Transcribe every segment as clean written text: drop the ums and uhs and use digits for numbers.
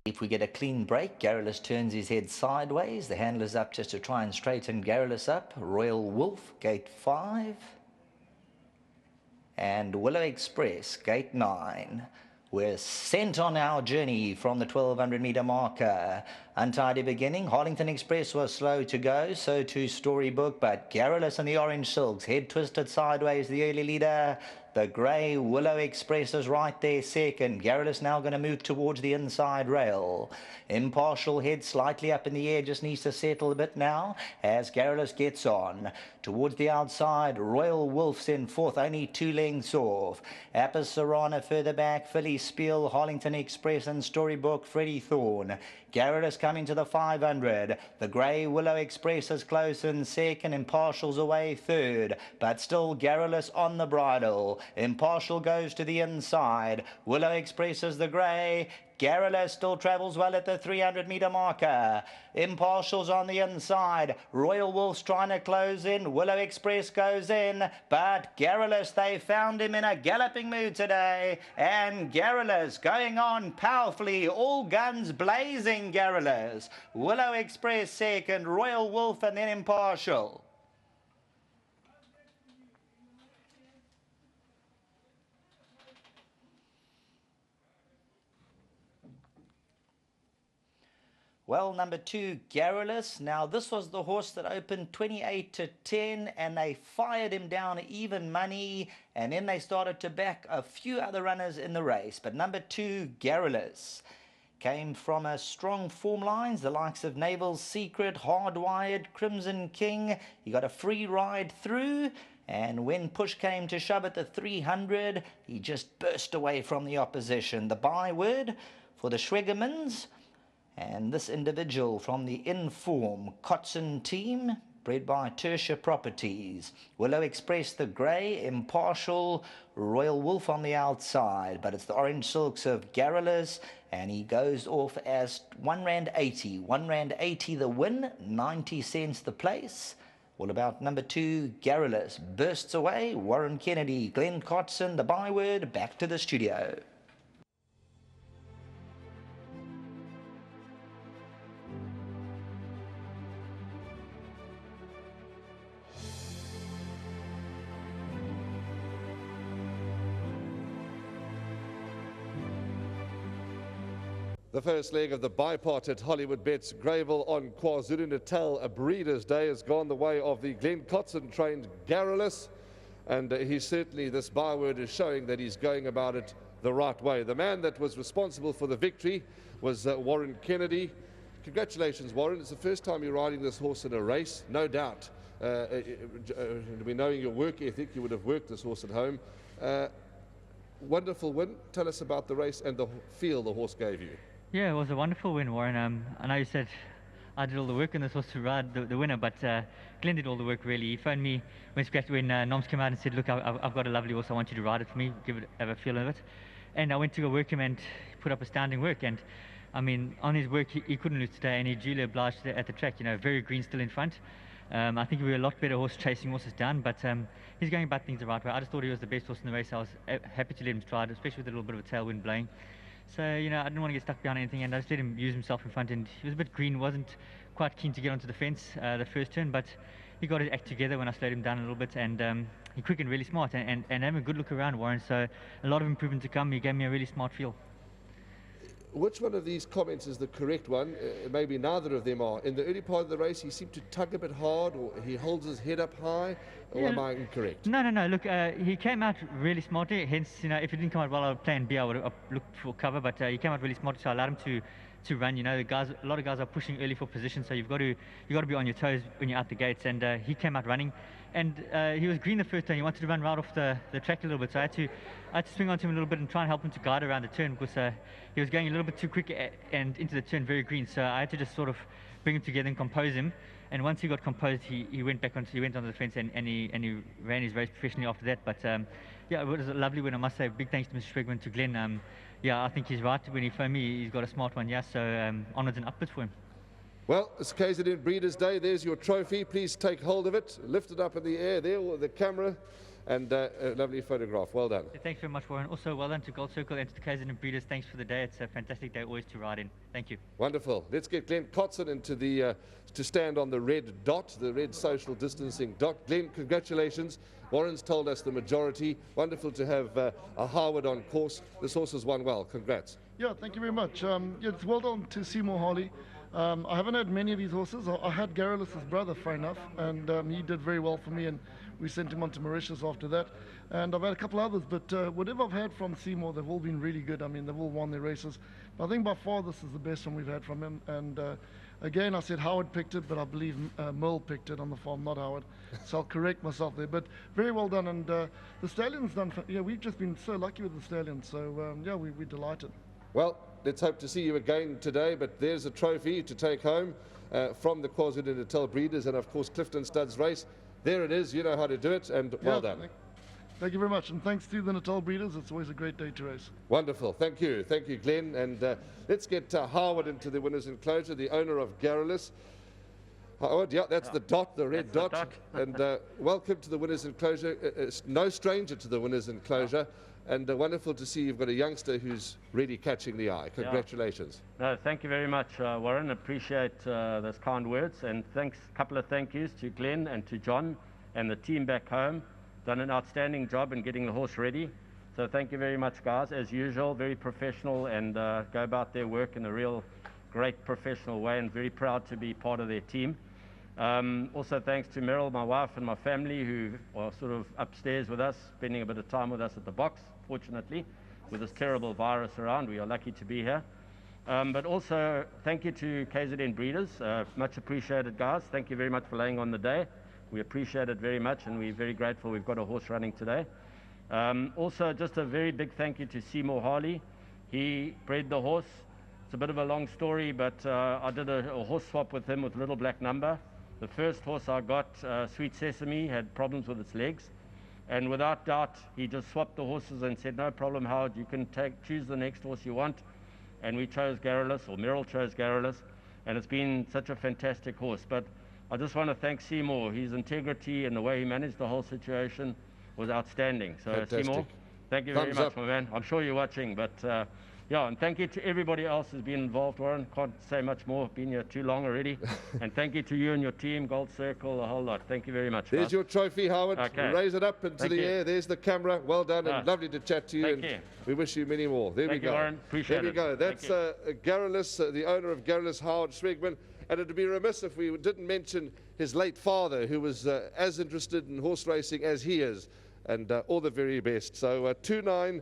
if we get a clean break, Garrulous turns his head sideways. The handler's up just to try and straighten Garrulous up. Royal Wolf, gate 5. And Willow Express, gate 9. We're sent on our journey from the 1200-meter marker. Untidy beginning. Harlington Express was slow to go, so too Storybook, but Garrulous and the Orange Silks, head twisted sideways, the early leader. The grey Willow Express is right there second. Garrulous now going to move towards the inside rail. Impartial head slightly up in the air, just needs to settle a bit now as Garrulous gets on. Towards the outside, Royal Wolf's in fourth, only 2 lengths off. Apis Serrana further back, Philly Spiel, Harlington Express and Storybook, Freddie Thorne. Garrulous coming to the 500. The grey Willow Express is close in second. Impartial's away third, but still Garrulous on the bridle. Impartial goes to the inside. Willow Express is the grey. Garrulous still travels well at the 300-meter marker. Impartial's on the inside. Royal Wolf's trying to close in. Willow Express goes in, but Garrulous, they found him in a galloping mood today. And Garrulous going on powerfully, all guns blazing Garrulous. Willow Express second, Royal Wolf and then Impartial. Well, number 2, Garrulous. Now, this was the horse that opened 28-10, and they fired him down even money, and then they started to back a few other runners in the race. But number 2, Garrulous, came from a strong form lines, the likes of Naval's Secret, Hardwired, Crimson King. He got a free ride through, and when push came to shove at the 300, he just burst away from the opposition. The byword for the Schwegermans. And this individual from the Inform Kotson team, bred by Tertia Properties. Willow Express, the grey, Impartial, Royal Wolf on the outside. But it's the Orange Silks of Garrulous, and he goes off as R1.80. R1.80 the win, 90 cents the place. All about number 2, Garrulous. Bursts away, Warren Kennedy, Glenn Kotson, the byword, back to the studio. The first leg of the bipart at Hollywoodbets, Greyville on KwaZulu-Natal, a breeder's day, has gone the way of the Glenn Kotson trained Garrulous, and he's certainly, this byword is showing that he's going about it the right way. The man that was responsible for the victory was Warren Kennedy. Congratulations, Warren. It's the first time you're riding this horse in a race, no doubt. Knowing your work ethic, you would have worked this horse at home. Wonderful win. Tell us about the race and the feel the horse gave you. Yeah, it was a wonderful win, Warren. I know you said I did all the work in this horse to ride the winner, but Glenn did all the work really. He phoned me when Noms came out and said, look, I've got a lovely horse, I want you to ride it for me, have a feel of it. And I went to go work him and put up astounding work. And I mean, on his work, he couldn't lose today, and he duly obliged at the track, very green still in front. I think he was a lot better horse chasing horses down, but he's going about things the right way. I just thought he was the best horse in the race. I was happy to let him try it, especially with a little bit of a tailwind blowing. So, I didn't want to get stuck behind anything, and I just let him use himself in front. And he was a bit green, wasn't quite keen to get onto the fence the first turn, but he got his act together when I slowed him down a little bit, and he quickened really smart and having a good look around, Warren. So a lot of improvement to come. He gave me a really smart feel. Which one of these comments is the correct one? Maybe neither of them are. In the early part of the race, he seemed to tug a bit hard, or he holds his head up high, or am I incorrect? No. Look, he came out really smartly. Hence, if it didn't come out well, plan B, I would have looked for cover. But he came out really smart, so I allowed him to run. The guys, a lot of guys are pushing early for position, so you've got to be on your toes when you're out the gates. And he came out running, and he was green the first turn. He wanted to run right off the track a little bit, so I had to swing onto him a little bit and try and help him to guide around the turn, because he was going a little bit too quick and into the turn very green. So I had to just sort of bring him together and compose him. And once he got composed, he went onto the fence and he ran his race professionally after that. But yeah, it was a lovely win, I must say. Big thanks to Mr. Schwegman, to Glenn. Yeah, I think he's right when he phoned me. He's got a smart one, yeah. So onwards and upwards for him. Well, it's KZN Breeders' Day. There's your trophy. Please take hold of it, lift it up in the air there, the camera. and a lovely photograph. Well done. Thanks very much, Warren. Also, well done to Gold Circle and to the KZN Breeders. Thanks for the day. It's a fantastic day always to ride in. Thank you. Wonderful. Let's get Glenn Kotson into the to stand on the red dot, the red social distancing dot. Glenn, congratulations. Warren's told us the majority. Wonderful to have a Howard on course. This horse has won well. Congrats. Yeah, thank you very much. Yeah, it's well done to Seymour Harley. I haven't had many of these horses. I had Garrulous' brother, fair enough, and he did very well for me, and we sent him on to Mauritius after that. And I've had a couple others, but whatever I've had from Seymour, they've all been really good. I mean, they've all won their races. But I think by far this is the best one we've had from him. And again, I said Howard picked it, but I believe Merle picked it on the farm, not Howard. So I'll correct myself there. But very well done. And the Stallion's done, yeah, we've just been so lucky with the Stallion. So yeah, we're delighted. Well, let's hope to see you again today, but there's a trophy to take home from the KwaZulu-Natal Breeders and, of course, Clifton Studs race. There it is. You know how to do it, and well done. Thank you very much, and thanks to the Natal Breeders. It's always a great day to race. Wonderful. Thank you, Glenn. And let's get Howard into the winner's enclosure, the owner of Garrulous. Howard, yeah, that's the dot, the red dot. And welcome to the winner's enclosure. It's no stranger to the winner's enclosure. And wonderful to see you've got a youngster who's really catching the eye. Congratulations. Yeah. No, thank you very much, Warren. Appreciate those kind words. And thanks, a couple of thank yous to Glenn and to John and the team back home. Done an outstanding job in getting the horse ready. So thank you very much, guys. As usual, very professional and go about their work in a real great professional way, and very proud to be part of their team. Also thanks to Meryl, my wife, and my family, who are sort of upstairs with us, spending a bit of time with us at the box, fortunately. With this terrible virus around, we are lucky to be here. But also thank you to KZN Breeders. Much appreciated, guys. Thank you very much for laying on the day. We appreciate it very much, and we're very grateful we've got a horse running today. Also, just a very big thank you to Seymour Harley. He bred the horse. It's a bit of a long story, but I did a horse swap with him with Little Black Number. The first horse I got, Sweet Sesame, had problems with its legs. And without doubt, he just swapped the horses and said, no problem, Howard, you can choose the next horse you want. And we chose Garrulous, or Meryl chose Garrulous, and it's been such a fantastic horse. But I just want to thank Seymour. His integrity and the way he managed the whole situation was outstanding. So fantastic. Seymour, thank you very much, my man. I'm sure you're watching, but yeah, and thank you to everybody else who's been involved, Warren. Can't say much more. Been here too long already. And thank you to you and your team, Gold Circle, a whole lot. Thank you very much. There's your trophy, Howard. Okay. Raise it up into the air. There's the camera. Well done, and lovely to chat to you. Thank you. We wish you many more. There we go. You, Warren. Appreciate it. There we go. That's Garrulous, the owner of Garrulous, Howard Schwegman. And it would be remiss if we didn't mention his late father, who was as interested in horse racing as he is. And all the very best. So 2-9,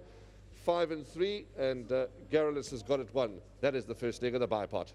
5 and 3, and Garrulous has got it won. That is the first leg of the bipot.